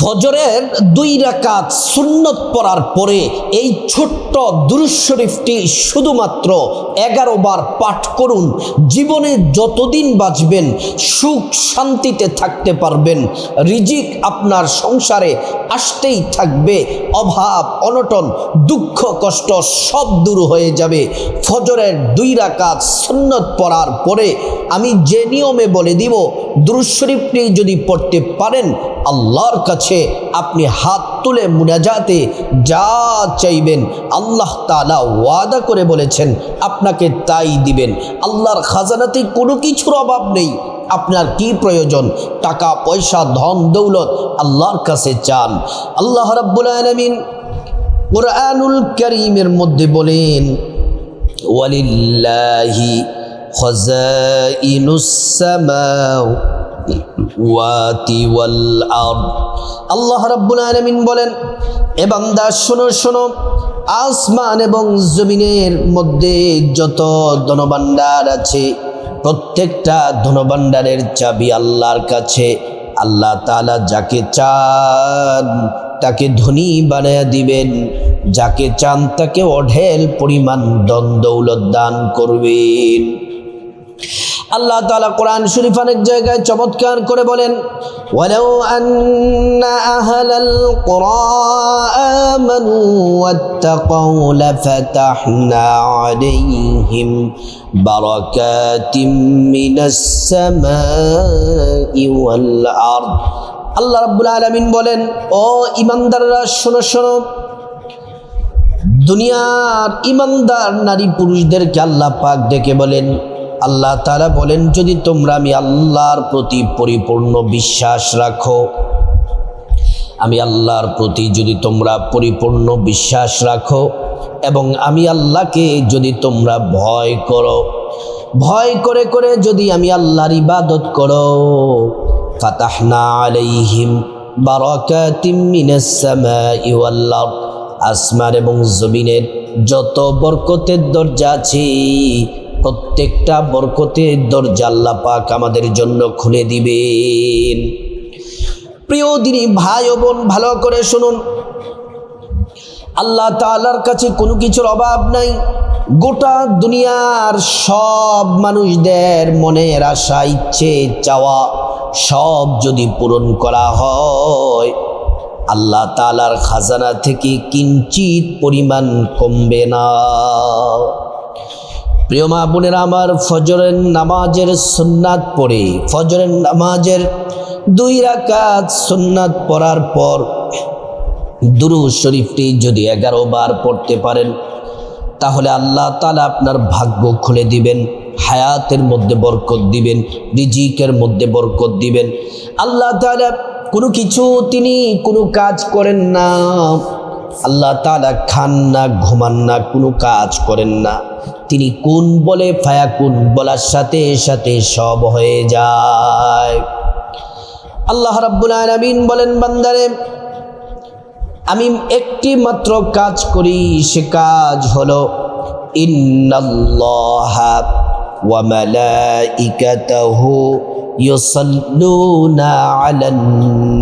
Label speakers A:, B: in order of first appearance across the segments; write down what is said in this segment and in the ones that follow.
A: ফজরের 2 রাকাত সুন্নত পড়ার পরে এই ছোট্ট দুরূদ শরীফটি শুধুমাত্র 11 বার পাঠ করুন। জীবনে যতদিন বাঁচবেন সুখ শান্তিতে থাকতে পারবেন। রিজিক আপনার সংসারে আসতেই থাকবে। অভাব অনটন দুঃখ কষ্ট সব দূর হয়ে যাবে। ফজরের 2 রাকাত সুন্নত পড়ার পরে আমি যে নিয়মে বলে দিব, দুরূদ শরীফটি যদি পড়তে পারেন, আল্লাহর কাছে আপনি হাত তুলে মুনাজাতে যা চাইবেন আল্লাহ তাআলা ওয়াদা করে বলেছেন আপনাকে তাই দিবেন। আল্লাহর খাজানাতে কোনো কিছুর অভাব নেই। আপনার কি প্রয়োজন? টাকা পয়সা ধন দৌলত আল্লাহর কাছে চান। আল্লাহ রাব্বুল আলামিন কুরআনুল কারীমের মধ্যে বলেন, ওয়ালিল্লাহি খাযাইনুস সামাওয়াতি ওয়াল আরদ। আল্লাহ রাব্বুল আলামিন বলেন, এ বান্দা শোনো শোনো, আসমান এবং জমিনের মধ্যে যত ধনভাণ্ডার আছে প্রত্যেকটা ধনভাণ্ডারের চাবি আল্লাহর কাছে। আল্লাহ তাআলা যাকে চান তাকে ধনী বানায়া দিবেন, যাকে চান তাকে অঢেল পরিমাণ ধন দৌলত দান করবেন। আল্লাহ তাআলা কোরআন শরীফ অনেক জায়গায় চমৎকার করে বলেন, ওয়ালাউ আন্না আহলাল কুরা আমানু ওয়াত্তাকাউ লাফাতাহনা আলাইহিম বারাকাতিম মিনাস সামাই ওয়াল আরদ। আল্লাহ রাব্বুল আলামিন বলেন, ও ঈমানদাররা শোনো শোনো, দুনিয়ার ঈমানদার নারী পুরুষদেরকে আল্লাহ পাক ডেকে বলেন, আল্লাহ তাআলা বলেন, যদি তোমরা আমি আল্লাহর প্রতি পরিপূর্ণ বিশ্বাস রাখো, আমি আল্লাহর প্রতি যদি তোমরা পরিপূর্ণ বিশ্বাস রাখো এবং আমি আল্লাহকে যদি তোমরা ভয় করো, ভয় করে করে যদি আমি আল্লাহর ইবাদত করো, ফাতাহনা আলাইহিম বারাকাতিম মিনাস সামাই ওয়াল আরদ। আসমান এবং জমিনের যত বরকতের দরজা আছে প্রত্যেকটা বরকতের দরজা আল্লাহ পাক আমাদের জন্য খুলে দিবেন। প্রিয় দিনী ভাই ও বোন, ভালো করে শুনুন, আল্লাহ তাআলার কাছে কোনো কিছুর অভাব নাই। গোটা দুনিয়ার সব মানুষদের মনের আশা ইচ্ছে চাওয়া সব যদি পূরণ করা হয়, আল্লাহ তাআলার খাজানা থেকে কিঞ্চিত পরিমাণ কমবে না। প্রিয় মা বোনেরা আমার, ফজরের নামাজের সুন্নাত পড়ে, ফজরের নামাজের 2 রাকাত সুন্নাত পড়ার পর দুরূদ শরীফটি যদি 11 বার পড়তে পারেন, তাহলে আল্লাহ তাআলা আপনার ভাগ্য খুলে দিবেন, হায়াতের মধ্যে বরকত দিবেন, রিজিকের মধ্যে বরকত দিবেন। আল্লাহ তাআলা কোনো কিছু তিনি কোনো কাজ করেন না, আল্লাহ তাআলা খান না, ঘুমান না, কোনো কাজ করেন না। তিনি কুন বলে ফায়াকুন বলার সাথে সাথে সব হয়ে যায়। আল্লাহ রাব্বুল আলামিন বলেন, বান্দারে আমি একটি মাত্র কাজ করি, সে কাজ হলো ইন্নাল্লাহা ওয়া মালাইকাতাহু ইউসাল্লুনা আলান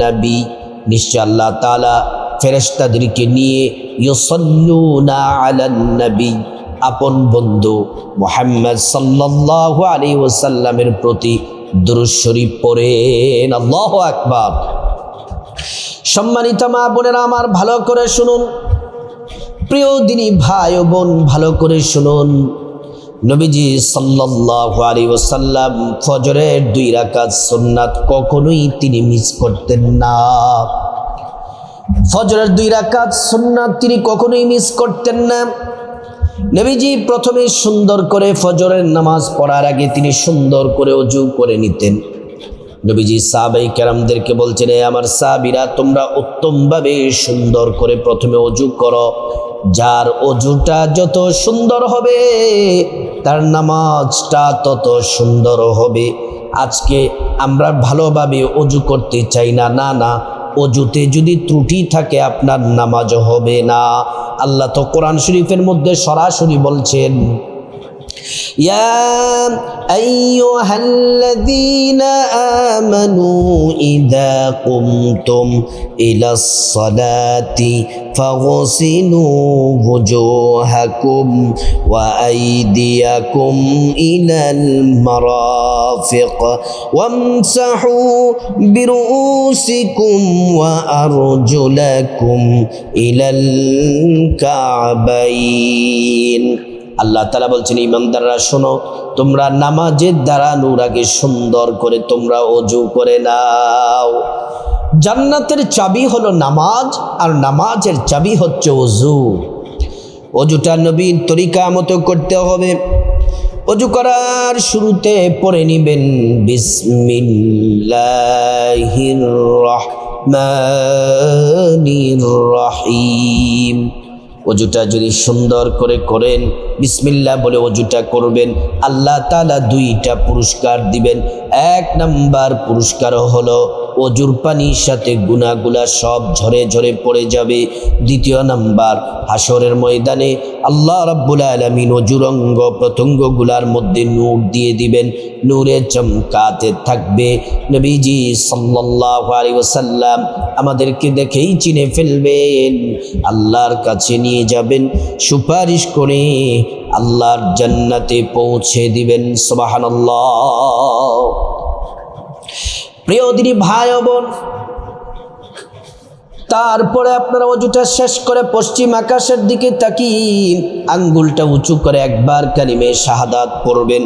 A: নবী। নিশ্চয় আল্লাহ তাআলা ফেরেশতাদেরকে নিয়ে ইউসাল্লুনা আলান নবী, আপন বন্ধু মুহাম্মদ সাল্লাল্লাহু আলাইহি ওয়াসাল্লামের প্রতি দুরূদ শরীফ পড়েন। আল্লাহু আকবার। সম্মানিত মা বোনেরা আমার, ভালো করে শুনুন, প্রিয় দিনী ভাই ও বোন, ভালো করে শুনুন, নবীজি সাল্লাল্লাহু আলাইহি ওয়াসাল্লাম ফজরের 2 রাকাত সুন্নাত কখনোই তিনি মিস করতেন না। ফজরের 2 রাকাত সুন্নাত তিনি কখনোই মিস করতেন না। নবীজি প্রথমে সুন্দর করে ফজরের নামাজ পড়ার আগে তিনি সুন্দর করে ওযু করে নিতেন। নবীজি সাহাবায়ে কেরামদেরকে বলছেন, আমার সাহাবীরা, তোমরা উত্তমভাবে সুন্দর করে প্রথমে ওযু করো। যার ওযুটা যত সুন্দর হবে তার নামাজটা তত সুন্দর হবে। আজকে আমরা ভালোভাবে ওযু করতে চাই না, না না, ওযুতে যদি ত্রুটি থাকে আপনার নামাজ হবে না। আল্লাহ তো কোরআন শরীফের মধ্যে সরাসরি বলছেন, يا أيها الذين آمنوا إذا قمتم إلى الصلاة فاغسلوا وجوهكم وأيديكم إلى المرافق وامسحوا برؤوسكم وأرجلكم إلى الكعبين। আল্লাহ তাআলা বলছেন, ইমানদাররা শোনো, তোমরা নামাজের দাঁড়ানোর আগে সুন্দর করে তোমরা ওযু করে নাও। জান্নাতের চাবি হলো নামাজ, আর নামাজের চাবি হচ্ছে ওযু। ওযুটা নবীর তরিকা মতো করতে হবে। ওযু করার শুরুতে পড়ে নিবেন বিসমিল্লাহির রহমানির রহিম। ওযুটা যদি সুন্দর করে করেন, বিসমিল্লাহ বলে ওযুটা করবেন, আল্লাহ তাআলা দুইটা পুরস্কার দিবেন। এক নাম্বার পুরস্কার হলো ওযুর পানির সাথে গুনাহগুলা সব ঝরে ঝরে পড়ে যাবে। দ্বিতীয় নাম্বার, হাসরের ময়দানে আল্লাহ রাব্বুল আলামিন ওযুর অঙ্গ প্রত্যঙ্গগুলার মধ্যে নূর দিয়ে দিবেন, নূরে চমকাতে থাকবে। নবীজি সাল্লাল্লাহু আলাইহি ওয়াসাল্লাম আমাদেরকে দেখেই চিনে ফেলবেন, আল্লাহর কাছে নিয়ে যাবেন, সুপারিশ করে আল্লাহর জান্নাতে পৌঁছে দিবেন। সুবহানাল্লাহ। প্রিয় দিনী ভাই ও বোন, তারপরে আপনারা ওযুটা শেষ করে পশ্চিম আকাশের দিকে তাকিয়ে আঙ্গুলটা উঁচু করে একবার কালিমে শাহাদাত পড়বেন।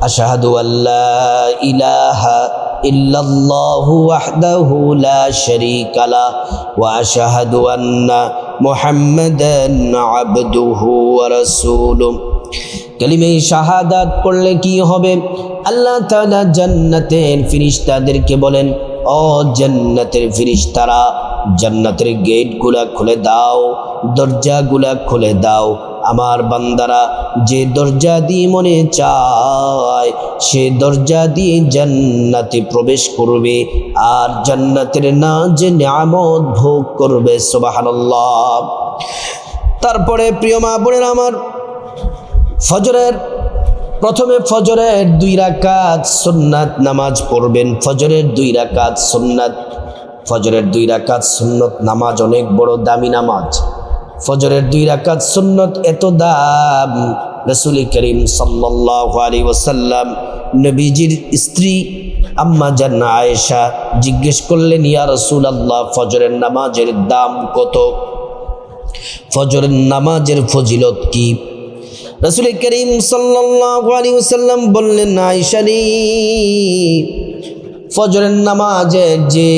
A: আশহাদু আল্লা ইলাহা ইল্লাল্লাহু ওয়াহদাহু লা শারীকা লাহ ওয়া আশহাদু আন্না মুহাম্মাদান আবদুহু ওয়া রাসূলুহু। কালিমে শাহাদাত পড়লে কি হবে? আল্লাহ তাআলা জান্নাতের ফেরেশতাদেরকে বলেন, ও জান্নাতের ফেরেশতারা, জান্নাতের গেটগুলা খুলে দাও, দরজাগুলা খুলে দাও। আমার বান্দারা যে দরজা দিয়ে মনে চায় সে দরজা দিয়ে জান্নাতে প্রবেশ করবে আর জান্নাতের নাজ নিয়ামত ভোগ করবে। সুবহানাল্লাহ। তারপরে প্রিয় মা বোনেরা আমার, প্রথমে ফজরের 2 রাকাত সুন্নাত নামাজ পড়বেন। ফজরের 2 রাকাত সুন্নাত, ফজরের 2 রাকাত সুন্নত নামাজ অনেক বড় দামি নামাজ। ফজরের 2 রাকাত সুন্নত এত দাম, রাসূল করিম সাল্লাল্লাহু আলাইহি ওয়াসাল্লাম নবীজির স্ত্রী আম্মা জান আয়েশা জিজ্ঞেস করলেন, ইয়া রাসূলুল্লাহ, ফজরের নামাজের দাম কত? ফজরের নামাজের ফজিলত কি? রাসূল করিম সাল্লাল্লাহু আলাইহি ওয়াসাল্লাম বললেন, আয়েশা রে, ফজরের নামাজের যে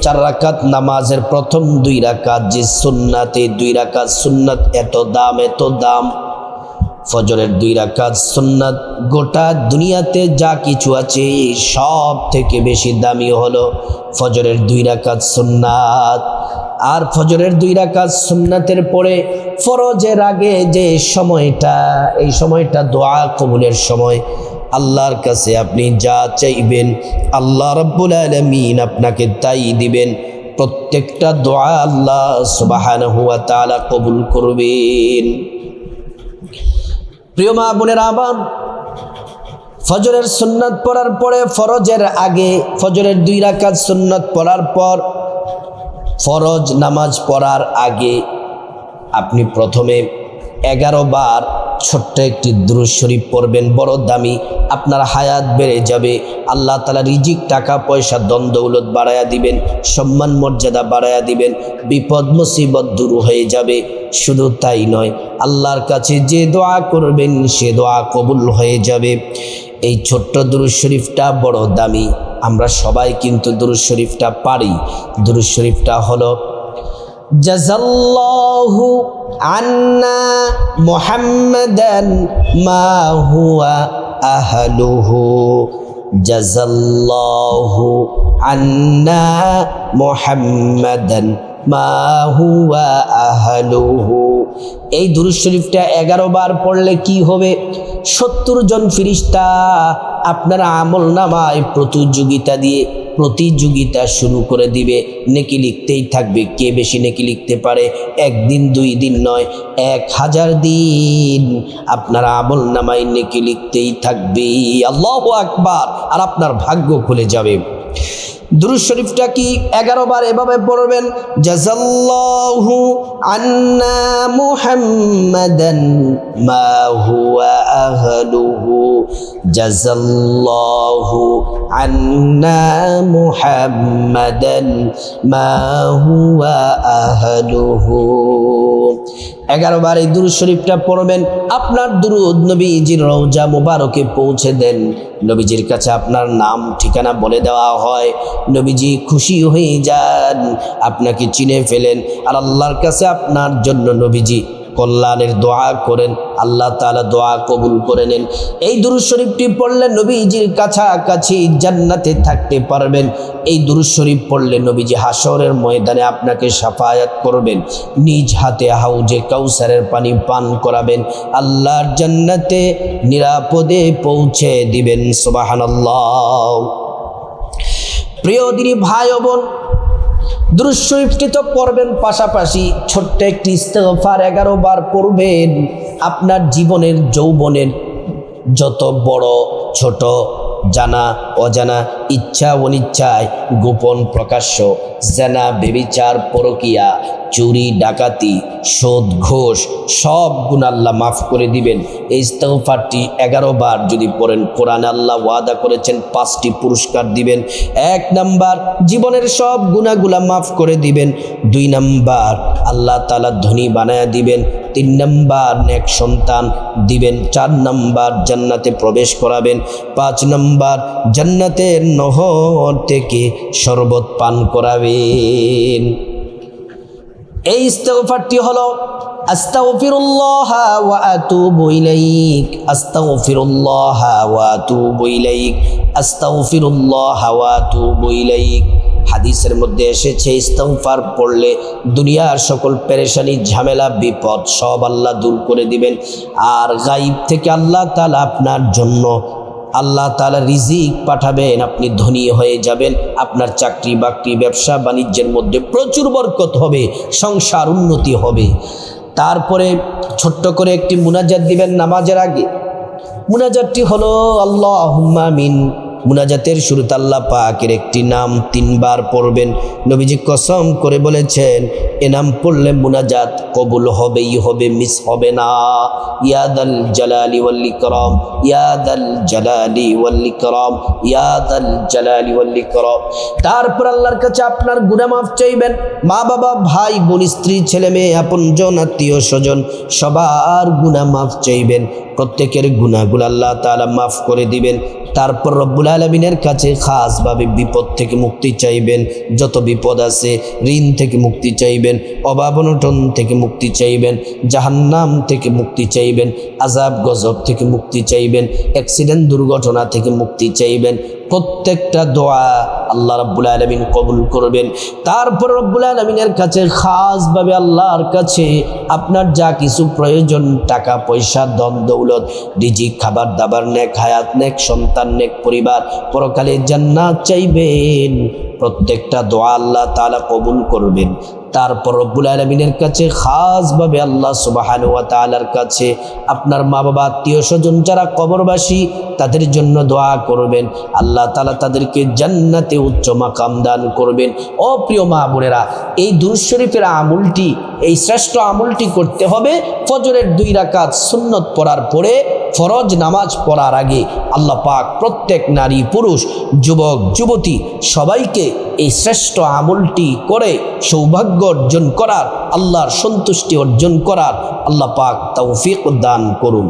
A: 4 রাকাত নামাজের প্রথম 2 রাকাত যে সুন্নাতে 2 রাকাত সুন্নাত এত দাম, এত দাম। ফজরের 2 রাকাত সুন্নাত গোটা দুনিয়াতে যা কিছু আছে সব থেকে বেশি দামি হলো ফজরের 2 রাকাত সুন্নাত। আর ফজরের 2 রাকাত সুন্নাতের পরে ফরজের আগে যে সময়টা, এই সময়টা দোয়া কবুলের সময়। আল্লাহর কাছে আপনি যা চাইবেন আল্লাহ রাব্বুল আলামিন আপনাকে তাই দিবেন। প্রত্যেকটা দোয়া আল্লাহ সুবহানাহু ওয়া তাআলা কবুল করবেন। প্রিয় মা বোনেরা আমার, ফজরের সুন্নাত পড়ার পরে, ফরজের আগে ফজরের 2 রাকাত সুন্নাত পড়ার পর ফরজ নামাজ পড়ার আগে আপনি প্রথমে 11 বার ছোট্ট একটি দুরূদ শরীফ পড়বেন, বড় দামি। আপনার হায়াত বেড়ে যাবে, আল্লাহ তাআলা রিজিক, টাকা পয়সা, ধন দৌলত বাড়ায়া দিবেন, সম্মান মর্যাদা বাড়ায়া দিবেন, বিপদ মুসিবত দূর হয়ে যাবে। শুধু তাই নয়, আল্লাহর কাছে যে দোয়া করবেন সে দোয়া কবুল হয়ে যাবে। এই ছোট্ট দুরূদ শরীফটা বড় দামি, আমরা সবাই কিন্তু দুরূদ শরীফটা পারি। দুরূদ শরীফটা হলো, জাযাল্লাহু আন্না মুহাম্মাদান মা হুয়া আহলুহু, জাযাল্লাহু আন্না মুহাম্মাদান মা হুয়া আহলুহু। এই দুরূদ শরীফটা 11 বার পড়লে কি হবে? 70 জন ফেরেশতা আপনার আমল নামায় প্রতিযোগিতা শুরু করে দিবে। নেকি লিখতেই থাকবে, কে বেশি নেকি লিখতে পারে। 1 দিন 2 দিন নয়, 1000 দিন আপনার আমল নামায় নেকি লিখতেই থাকবে। আল্লাহু আকবার। আর আপনার ভাগ্য খুলে যাবে। দুরূদ শরীফটা কি 11 বার এভাবে পড়বেন, জাযাল্লাহু আন্না মুহাম্মাদান মা হুয়া আহলুহু, জাযাল্লাহু আন্না মুহাম্মাদান মা হুয়া আহলুহু। 11 বার এই দুরূদ শরীফটা পড়বেন। আপনার দুরূদ নবীজির রওজা মুবারকে পৌঁছে দেন। নবীজির কাছে আপনার নাম ঠিকানা বলে দেওয়া হয়, নবীজি খুশি হয়ে যান, আপনাকে চিনে ফেলেন। আর আল্লাহর কাছে আপনার জন্য নবীজি কল্যাণের দোয়া করেন, আল্লাহ তাআলা দোয়া কবুল করে নেন। এই দুরূদ শরীফটি পড়লে নবীজির কাছাকাছি জান্নাতে থাকতে পারবেন। এই দুরূদ শরীফ পড়লে নবীজি হাসরের ময়দানে আপনাকে শাফায়াত করবেন, নিজ হাতে হাউজে কাউসারের পানি পান করাবেন, আল্লাহর জান্নাতে নিরাপদে পৌঁছে দিবেন। সুবহানাল্লাহ। প্রিয় দিনী ভাই ও বোন, দুরূদ শরীফটি তো পড়বেন, পাশাপাশি ছোট্ট একটি ইস্তেগফার 11 বার পড়বেন। আপনার জীবনের যৌবনের যত বড় ছোট জানা অজানা ইচ্ছা অনিচ্ছায় গোপন প্রকাশ্য জেনা বেবিচার পরকিয়া চুরি ডাকাতি সুদ ঘুষ সব গুনাহ আল্লাহ মাফ করে দিবেন। এই ইস্তেগফারটি 11 বার যদি পড়েন, কোরআনে আল্লাহ ওয়াদা করেছেন 5টি পুরস্কার দিবেন। 1 নাম্বার, জীবনের সব গুনাহগুলা মাফ করে দিবেন। 2 নাম্বার, আল্লাহ তাআলা ধনী বানায়া দিবেন। 3 নাম্বার, নেক সন্তান দিবেন। 4 নাম্বার, জান্নাতে প্রবেশ করাবেন। 5 নাম্বার, জান্নাতের নহর থেকে শরবত পান করাবেন। এই ইস্তেগফারটি হলো আস্তাগফিরুল্লাহ ওয়া আতুবু ইলাইক, আস্তাগফিরুল্লাহ ওয়া আতুবু ইলাইক, আস্তাগফিরুল্লাহ ওয়া আতুবু ইলাইক। হাদিসের মধ্যে এসেছে ইস্তেগফার পড়লে দুনিয়ার সকল পেরেশানি ঝামেলা বিপদ সব আল্লাহ দূর করে দিবেন। আর গায়ব থেকে আল্লাহ তাআলা আপনার জন্য আল্লাহ তাআলা রিজিক পাঠাবেন, আপনি ধনী হয়ে যাবেন। আপনার চাকরি বাকরি ব্যবসা বাণিজ্যের মধ্যে প্রচুর বরকত হবে, সংসার উন্নতি হবে। তারপরে ছোট্ট করে একটি মুনাজাত দিবেন নামাজের আগে। মুনাজাতটি হলো আল্লাহুম্মা আমিন। মুনাজাতের শুরুতে আল্লাহ পাকের একটি নাম 3 বার পড়বেন। নবীজি কসম করে বলেছেন, এ নাম পড়লে মুনাজাত কবুল হবেই হবে, মিস হবে না। ইয়া দাল জালালি ওয়াল ইকরাম, ইয়া দাল জালালি ওয়াল ইকরাম, ইয়া দাল জালালি ওয়াল ইকরাম। তারপর আল্লাহর কাছে আপনার গুনাহ মাফ চাইবেন। মা বাবা ভাই বোন স্ত্রী ছেলে মেয়ে আপনজন আত্মীয় স্বজন সবার গুনাহ মাফ চাইবেন। প্রত্যেকের গুনাহগুলো আল্লাহ তাআলা মাফ করে দিবেন। তারপর রব্বুল আলামিনের কাছে খাসভাবে বিপদ থেকে মুক্তি চাইবেন। যত বিপদ আছে, ঋণ থেকে মুক্তি চাইবেন, অভাব অনটন থেকে মুক্তি চাইবেন, জাহান্নাম থেকে মুক্তি চাইবেন, আযাব গজব থেকে মুক্তি চাইবেন, অ্যাক্সিডেন্ট দুর্ঘটনা থেকে মুক্তি চাইবেন। প্রত্যেকটা দোয়া আল্লাহ রাব্বুল আলামিন কবুল করবেন। তারপর রব্বুল আলামিনের কাছে খাসভাবে আল্লাহর কাছে আপনার যা কিছু প্রয়োজন, টাকা পয়সা ধন দৌলত রিজিক খাবার দাবার নেক হায়াত নেক সন্তান নেক পরিবার পরকালে জান্নাত চাইবেন। প্রত্যেকটা দোয়া আল্লাহ তাআলা কবুল করবেন। তারপর রব্বুল আলামিনের কাছে খাসভাবে আল্লাহ সুবহানাহু ওয়া তাআলার কাছে আপনার মা বাবা আত্মীয় স্বজন যারা কবরবাসী তাদের জন্য দোয়া করবেন। আল্লাহ তাআলা তাদেরকে জান্নাতে উচ্চ মাকাম দান করবেন। ও প্রিয় মা বোনেরা, এই দুরূদ শরীফের আমলটি, এই শ্রেষ্ঠ আমলটি করতে হবে ফজরের 2 রাকাত সুন্নত পড়ার পরে, ফরজ নামাজ পড়ার আগে। আল্লাহ পাক প্রত্যেক নারী পুরুষ যুবক যুবতী সবাইকে এই শ্রেষ্ঠ আমলটি করে সৌভাগ্য অর্জন করার, আল্লাহর সন্তুষ্টি অর্জন করার আল্লাহ পাক তৌফিক দান করুন।